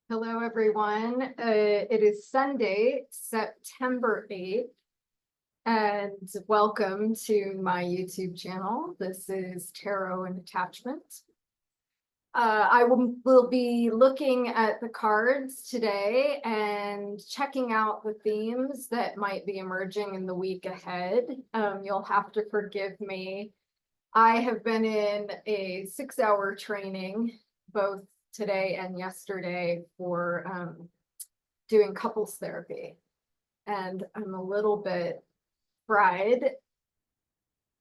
Hello, everyone. It is Sunday, September 8th, and welcome to my YouTube channel. This is Tarot and Attachment. I will be looking at the cards today and checking out the themes that might be emerging in the week ahead. You'll have to forgive me. I have been in a 6-hour training, both today and yesterday, for doing couples therapy. And I'm a little bit fried,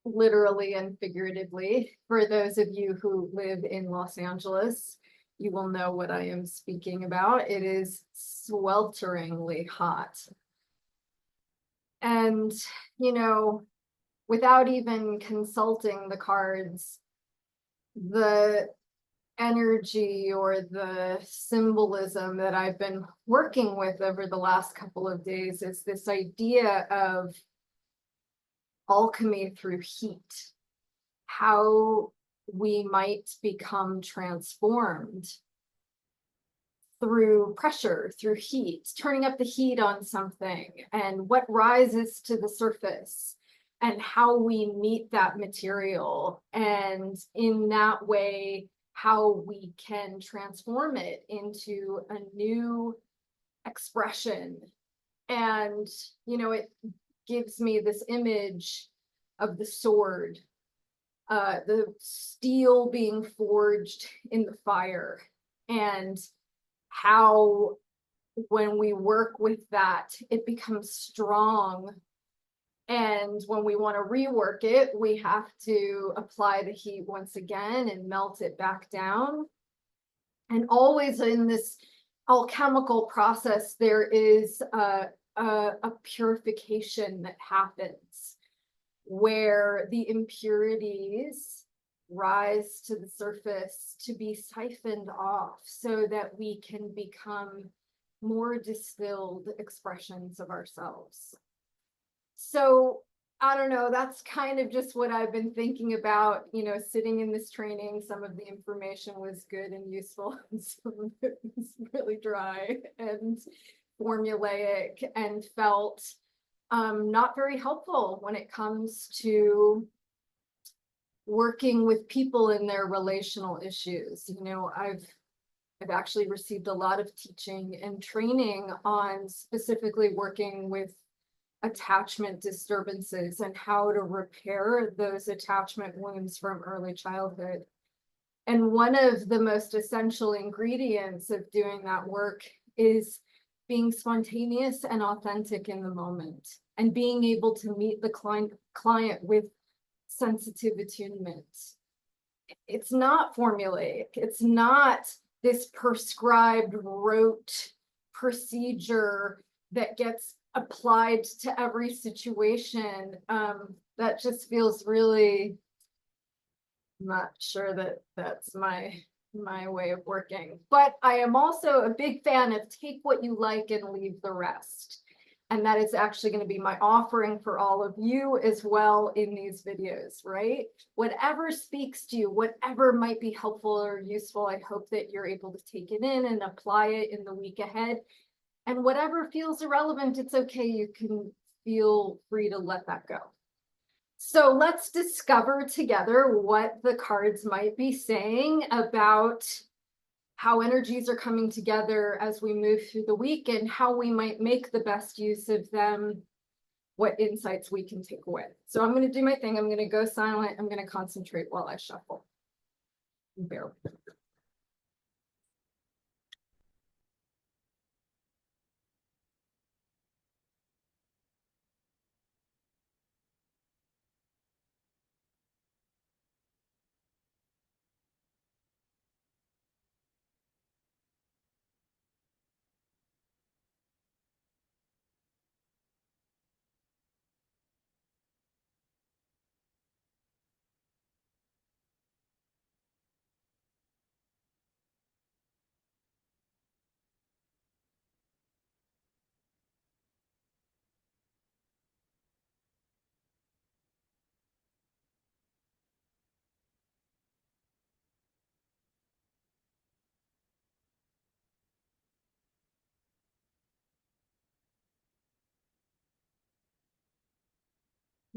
literally and figuratively. For those of you who live in Los Angeles, you will know what I am speaking about. It is swelteringly hot. And, without even consulting the cards, the energy or the symbolism that I've been working with over the last couple of days is this idea of alchemy through heat, how we might become transformed through pressure, through heat, turning up the heat on something, and what rises to the surface, and how we meet that material, and in that way, how we can transform it into a new expression. And, it gives me this image of the sword, the steel being forged in the fire, and how when we work with that, it becomes strong. And when we want to rework it, we have to apply the heat once again and melt it back down. And always in this alchemical process, there is a purification that happens where the impurities rise to the surface to be siphoned off so that we can become more distilled expressions of ourselves. So I don't know, that's kind of just what I've been thinking about, sitting in this training. Some of the information was good and useful, and some of it was really dry and formulaic and felt not very helpful when it comes to working with people in their relational issues. I've actually received a lot of teaching and training on specifically working with attachment disturbances and how to repair those attachment wounds from early childhood. And one of the most essential ingredients of doing that work is being spontaneous and authentic in the moment, and being able to meet the client with sensitive attunement. It's not formulaic. It's not this prescribed rote procedure that gets applied to every situation. That just feels really, I'm not sure that that's my way of working. But I am also a big fan of take what you like and leave the rest. And that is actually going to be my offering for all of you as well in these videos, right? Whatever speaks to you, whatever might be helpful or useful, I hope that you're able to take it in and apply it in the week ahead. And whatever feels irrelevant, it's okay. You can feel free to let that go. So let's discover together what the cards might be saying about how energies are coming together as we move through the week and how we might make the best use of them, what insights we can take away. So I'm going to do my thing. I'm going to go silent. I'm going to concentrate while I shuffle. Bear with me.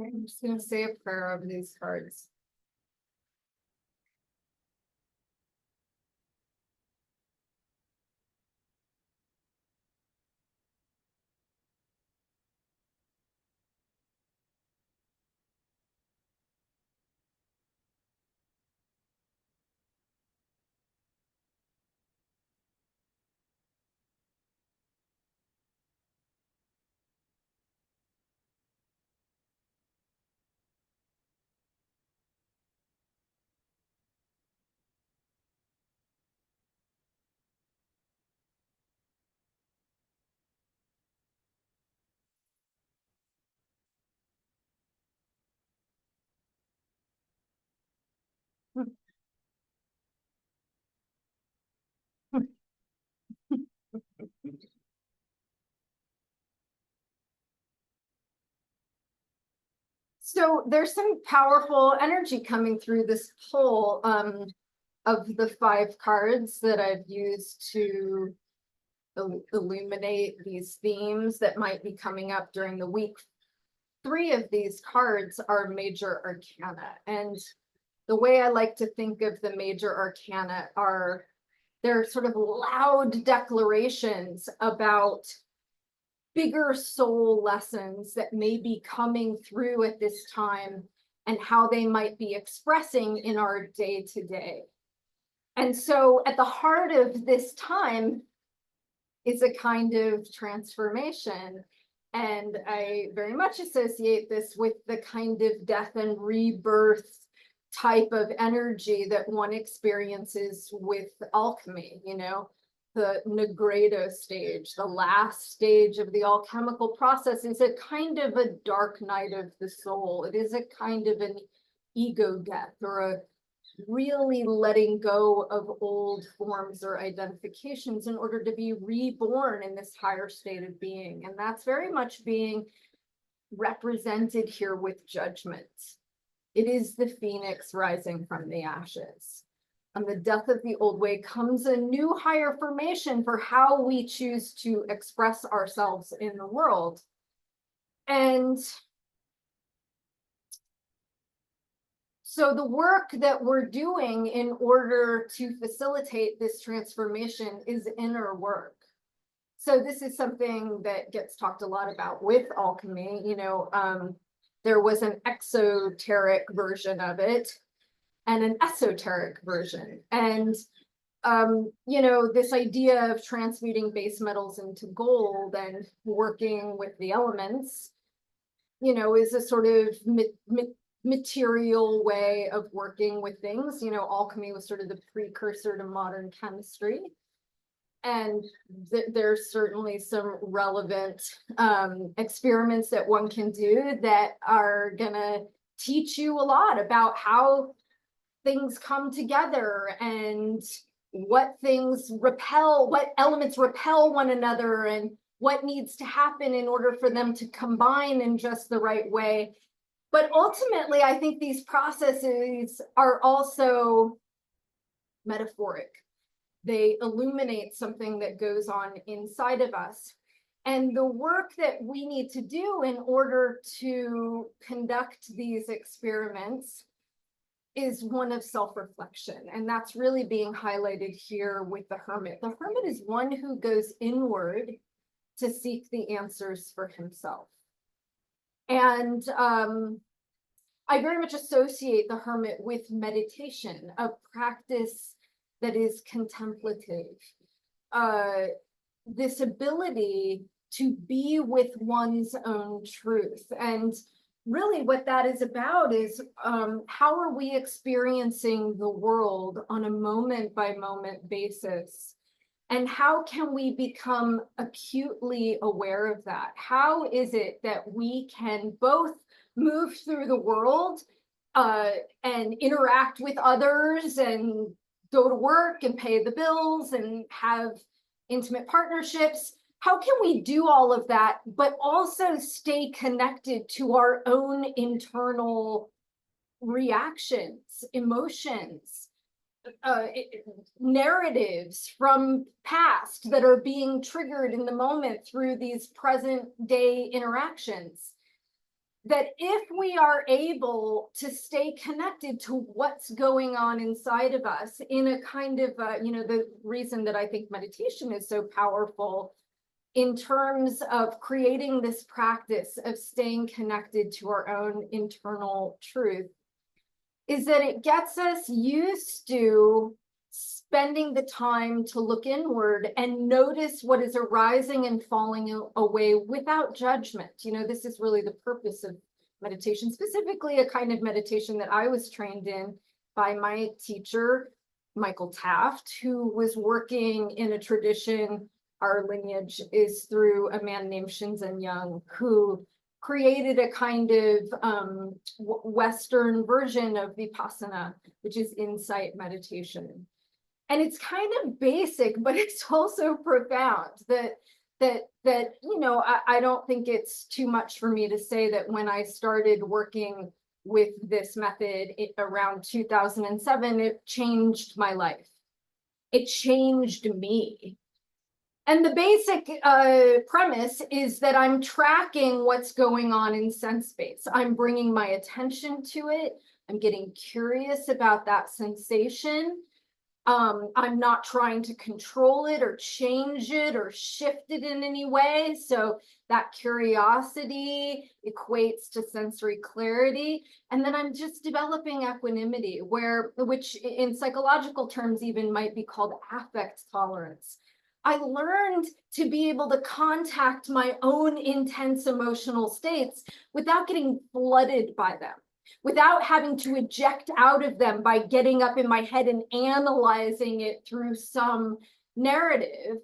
I'm just going to say a prayer over these cards. So there's some powerful energy coming through this pull of the 5 cards that I've used to illuminate these themes that might be coming up during the week. 3 of these cards are major arcana. And the way I like to think of the major arcana are they're sort of loud declarations about bigger soul lessons that may be coming through at this time and how they might be expressing in our day-to-day. And so at the heart of this time is a kind of transformation. And I very much associate this with the kind of death and rebirth type of energy that one experiences with alchemy, you know, the Negredo stage, the last stage of the alchemical process is a kind of a dark night of the soul. It is a kind of an ego death or a really letting go of old forms or identifications in order to be reborn in this higher state of being. And that's very much being represented here with judgment. It is the phoenix rising from the ashes. On the death of the old way comes a new higher formation for how we choose to express ourselves in the world. And so the work that we're doing in order to facilitate this transformation is inner work. So this is something that gets talked a lot about with alchemy. You know, there was an exoteric version of it and an esoteric version. And, you know, this idea of transmuting base metals into gold and working with the elements, you know, is a sort of material way of working with things. You know, alchemy was sort of the precursor to modern chemistry. And there's certainly some relevant experiments that one can do that are gonna teach you a lot about how things come together and what things repel, what elements repel one another, and what needs to happen in order for them to combine in just the right way. But ultimately, I think these processes are also metaphoric. They illuminate something that goes on inside of us. And the work that we need to do in order to conduct these experiments is one of self-reflection. And that's really being highlighted here with the hermit. The hermit is one who goes inward to seek the answers for himself. And I very much associate the hermit with meditation, a practice that is contemplative. This ability to be with one's own truth. And really what that is about is how are we experiencing the world on a moment by moment basis? And how can we become acutely aware of that? How is it that we can both move through the world and interact with others and go to work and pay the bills and have intimate partnerships? How can we do all of that, but also stay connected to our own internal reactions, emotions, narratives from past that are being triggered in the moment through these present day interactions? that if we are able to stay connected to what's going on inside of us in a kind of, the reason that I think meditation is so powerful in terms of creating this practice of staying connected to our own internal truth, is that it gets us used to spending the time to look inward and notice what is arising and falling away without judgment. This is really the purpose of meditation, specifically a kind of meditation that I was trained in by my teacher, Michael Taft, who was working in a tradition. Our lineage is through a man named Shinzen Young, who created a kind of Western version of Vipassana, which is insight meditation. And it's kind of basic, but it's also profound that I don't think it's too much for me to say that when I started working with this method around 2007, it changed my life. It changed me. And the basic premise is that I'm tracking what's going on in sense space. I'm bringing my attention to it. I'm getting curious about that sensation. I'm not trying to control it or change it or shift it in any way. So that curiosity equates to sensory clarity. And then I'm just developing equanimity, which in psychological terms even might be called affect tolerance. I learned to be able to contact my own intense emotional states without getting flooded by them, without having to eject out of them by getting up in my head and analyzing it through some narrative.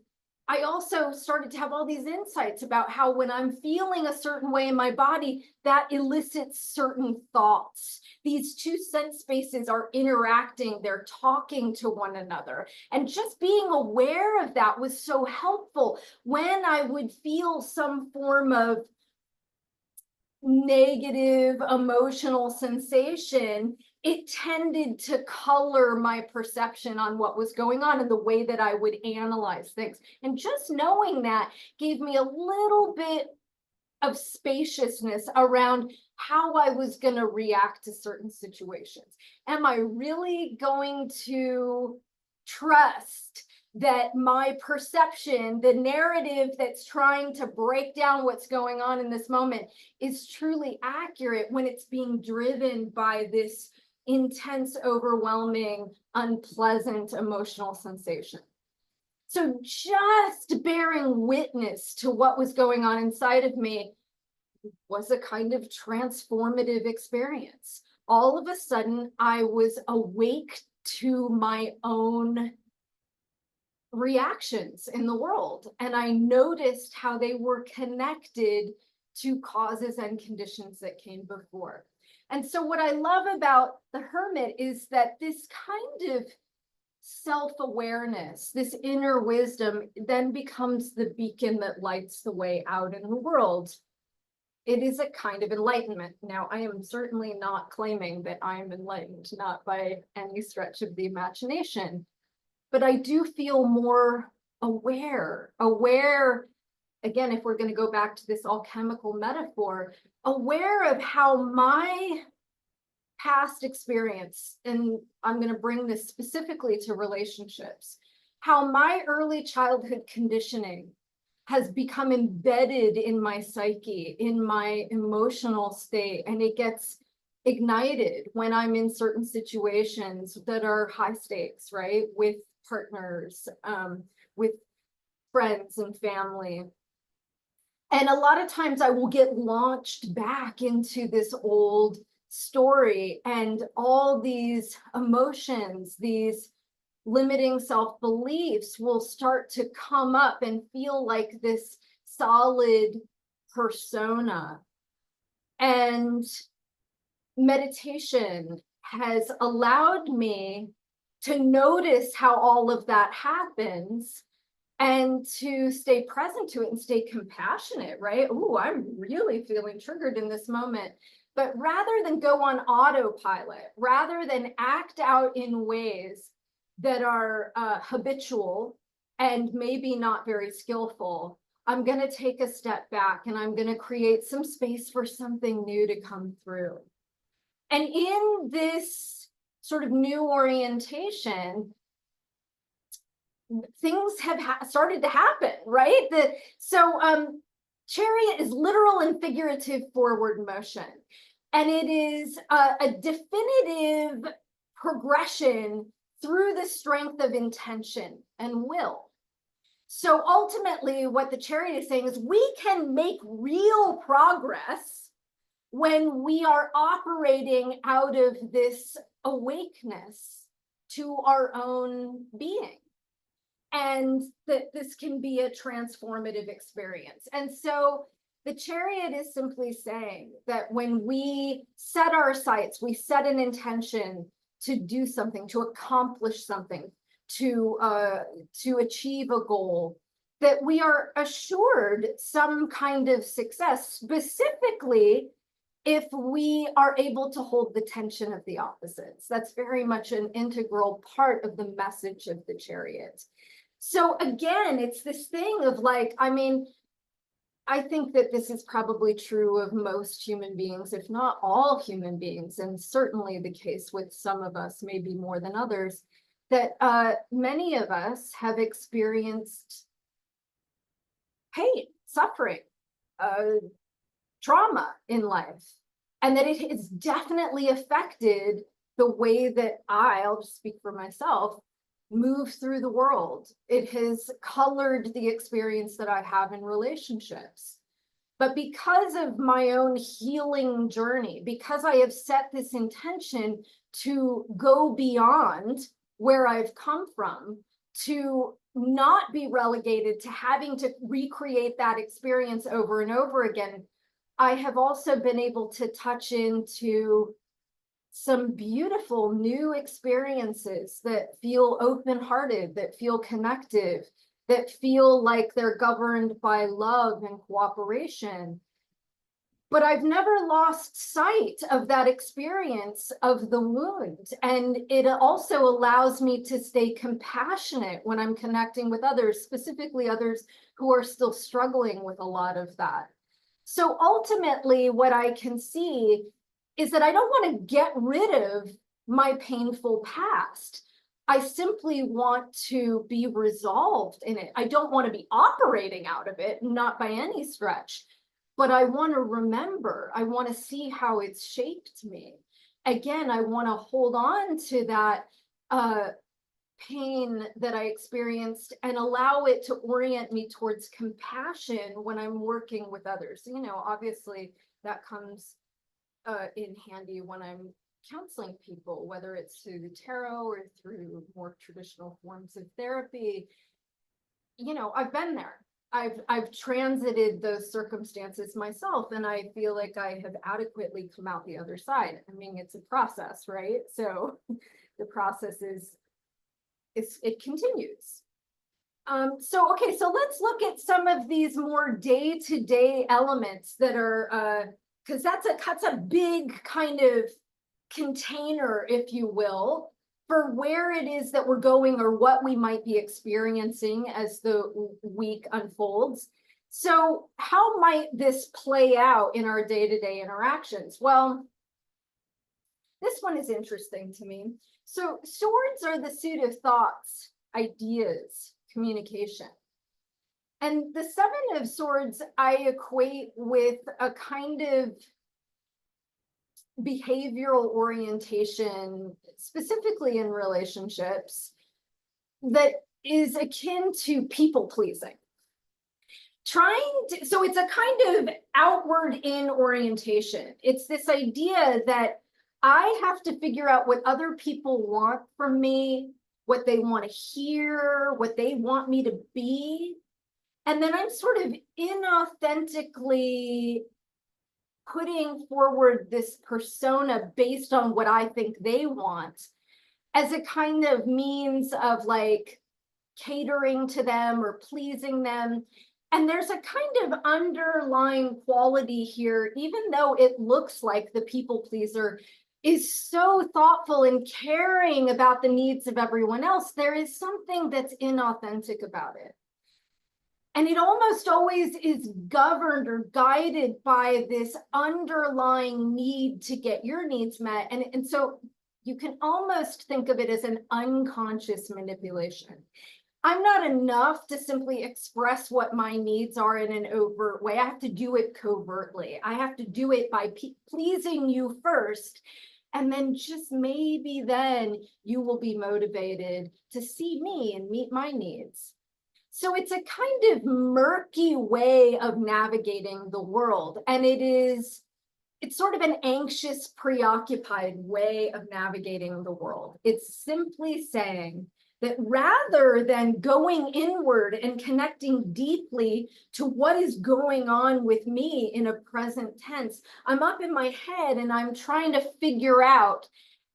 I also started to have all these insights about how when I'm feeling a certain way in my body, that elicits certain thoughts. These two sense spaces are interacting, they're talking to one another. And just being aware of that was so helpful when I would feel some form of negative emotional sensation. It tended to color my perception on what was going on and the way that I would analyze things. And just knowing that gave me a little bit of spaciousness around how I was going to react to certain situations. Am I really going to trust that my perception, the narrative that's trying to break down what's going on in this moment, is truly accurate when it's being driven by this intense, overwhelming, unpleasant emotional sensation? So just bearing witness to what was going on inside of me was a kind of transformative experience. All of a sudden, I was awake to my own reactions in the world, and I noticed how they were connected to causes and conditions that came before. And so what I love about the hermit is that this kind of self-awareness, this inner wisdom, then becomes the beacon that lights the way out in the world. It is a kind of enlightenment. Now, I am certainly not claiming that I am enlightened, not by any stretch of the imagination, but I do feel more aware, again, if we're going to go back to this alchemical metaphor, aware of how my past experience, and I'm going to bring this specifically to relationships, how my early childhood conditioning has become embedded in my psyche, in my emotional state, and it gets ignited when I'm in certain situations that are high stakes, right? With partners, with friends and family. And a lot of times I will get launched back into this old story, and all these emotions, these limiting self-beliefs will start to come up and feel like this solid persona. And meditation has allowed me to notice how all of that happens and to stay present to it and stay compassionate, right? Oh, I'm really feeling triggered in this moment. But rather than go on autopilot, rather than act out in ways that are habitual and maybe not very skillful, I'm going to take a step back and I'm going to create some space for something new to come through. And in this sort of new orientation, things have started to happen, right? Chariot is literal and figurative forward motion. And it is a definitive progression through the strength of intention and will. So ultimately, what the Chariot is saying is we can make real progress when we are operating out of this awakeness to our own being. And that this can be a transformative experience. And so the Chariot is simply saying that when we set our sights, we set an intention to do something, to accomplish something, to achieve a goal, that we are assured some kind of success, specifically if we are able to hold the tension of the opposites. That's very much an integral part of the message of the Chariot. So again, it's this thing of like, I mean, I think that this is probably true of most human beings, if not all human beings, and certainly the case with some of us, maybe more than others, that many of us have experienced pain, suffering, trauma in life, and that it has definitely affected the way that I'll just speak for myself, move through the world. It has colored the experience that I have in relationships. But because of my own healing journey, because I have set this intention to go beyond where I've come from, to not be relegated to having to recreate that experience over and over again, I have also been able to touch into some beautiful new experiences that feel open-hearted, that feel connective, that feel like they're governed by love and cooperation. But I've never lost sight of that experience of the wound. And it also allows me to stay compassionate when I'm connecting with others, specifically others who are still struggling with a lot of that. So ultimately, what I can see is that I don't want to get rid of my painful past. I simply want to be resolved in it. I don't want to be operating out of it, not by any stretch, but I want to remember. I want to see how it's shaped me. Again, I want to hold on to that pain that I experienced and allow it to orient me towards compassion when I'm working with others. You know, obviously that comes in handy when I'm counseling people, whether it's through the tarot or through more traditional forms of therapy. You know, I've been there. I've transited those circumstances myself, and I feel like I have adequately come out the other side. I mean, it's a process, right? So the process it continues. Okay, so let's look at some of these more day-to-day elements that are, because that's a big kind of container, if you will, for where it is that we're going or what we might be experiencing as the week unfolds. So how might this play out in our day-to-day interactions? Well, this one is interesting to me. So swords are the suit of thoughts, ideas, communication. And the Seven of Swords I equate with a kind of behavioral orientation, specifically in relationships, that is akin to people pleasing. So it's a kind of outward in orientation. It's this idea that I have to figure out what other people want from me, what they want to hear, what they want me to be. And then I'm sort of inauthentically putting forward this persona based on what I think they want as a kind of means of like catering to them or pleasing them. And there's a kind of underlying quality here, even though it looks like the people pleaser is so thoughtful and caring about the needs of everyone else, there is something that's inauthentic about it. And it almost always is governed or guided by this underlying need to get your needs met. And so you can almost think of it as an unconscious manipulation. I'm not enough to simply express what my needs are in an overt way. I have to do it covertly. I have to do it by pleasing you first. And then just maybe then you will be motivated to see me and meet my needs. So it's a kind of murky way of navigating the world. And it's sort of an anxious, preoccupied way of navigating the world. It's simply saying that rather than going inward and connecting deeply to what is going on with me in a present tense, I'm up in my head and I'm trying to figure out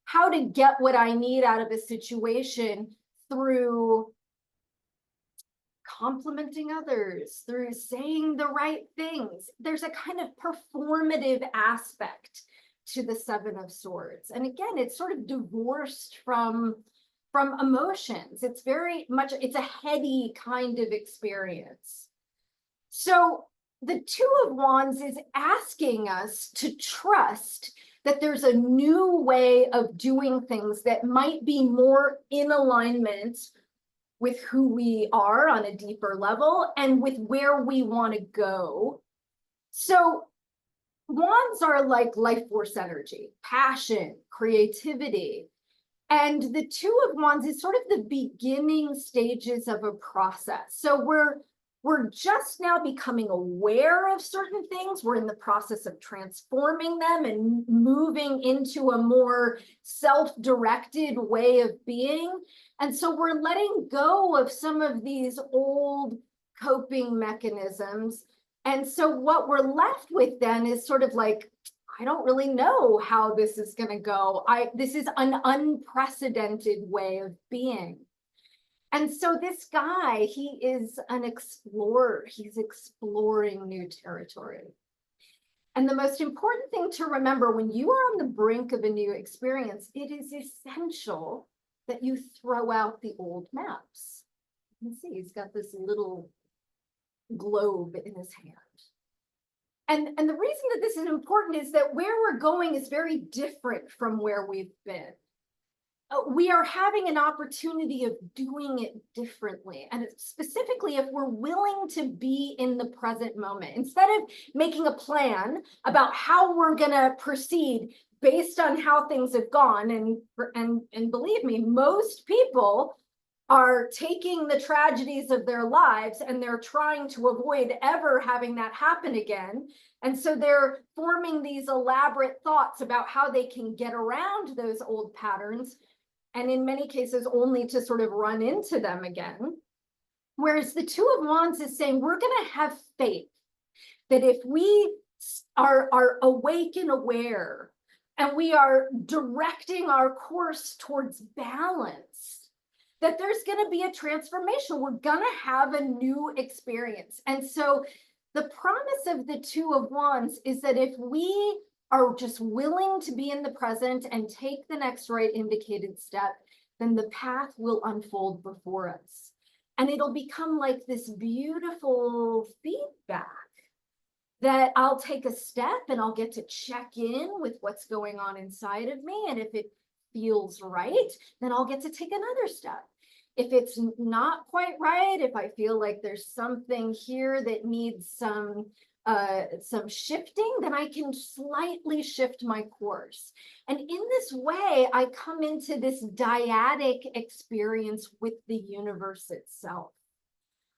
how to get what I need out of a situation through complimenting others, through saying the right things. There's a kind of performative aspect to the Seven of Swords. And again, it's sort of divorced from emotions. It's very much, it's a heady kind of experience. So the Two of Wands is asking us to trust that there's a new way of doing things that might be more in alignment with who we are on a deeper level and with where we want to go. So wands are like life force energy, passion, creativity. And the Two of Wands is sort of the beginning stages of a process. So we're just now becoming aware of certain things. We're in the process of transforming them and moving into a more self-directed way of being. And so we're letting go of some of these old coping mechanisms. And so what we're left with then is sort of like, I don't really know how this is going to go. This is an unprecedented way of being. And so this guy, he is an explorer. He's exploring new territory. And the most important thing to remember when you are on the brink of a new experience, it is essential that you throw out the old maps. You can see he's got this little globe in his hand. And the reason that this is important is that where we're going is very different from where we've been. We are having an opportunity of doing it differently. And specifically, if we're willing to be in the present moment, instead of making a plan about how we're going to proceed based on how things have gone. And believe me, most people are taking the tragedies of their lives and they're trying to avoid ever having that happen again. And so they're forming these elaborate thoughts about how they can get around those old patterns, and in many cases only to sort of run into them again. Whereas the Two of Wands is saying we're going to have faith that if we are awake and aware and we are directing our course towards balance, that there's going to be a transformation. We're going to have a new experience. And so the promise of the Two of Wands is that if we are just willing to be in the present and take the next right indicated step, then the path will unfold before us. And it'll become like this beautiful feedback that I'll take a step and I'll get to check in with what's going on inside of me. And if it feels right, then I'll get to take another step. If it's not quite right, if I feel like there's something here that needs some shifting, then I can slightly shift my course. And in this way, I come into this dyadic experience with the universe itself,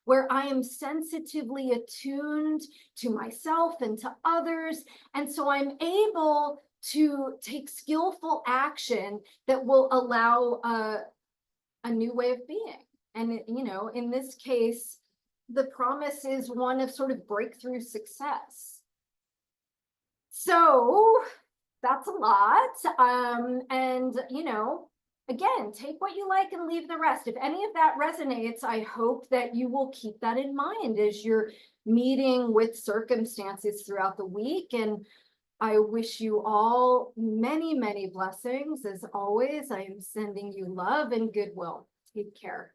where I am sensitively attuned to myself and to others. And so I'm able to take skillful action that will allow a new way of being. And, you know, in this case, the promise is one of sort of breakthrough success. So that's a lot. And, you know, again, take what you like and leave the rest. If any of that resonates, I hope that you will keep that in mind as you're meeting with circumstances throughout the week. And I wish you all many, many blessings. As always, I am sending you love and goodwill. Take care.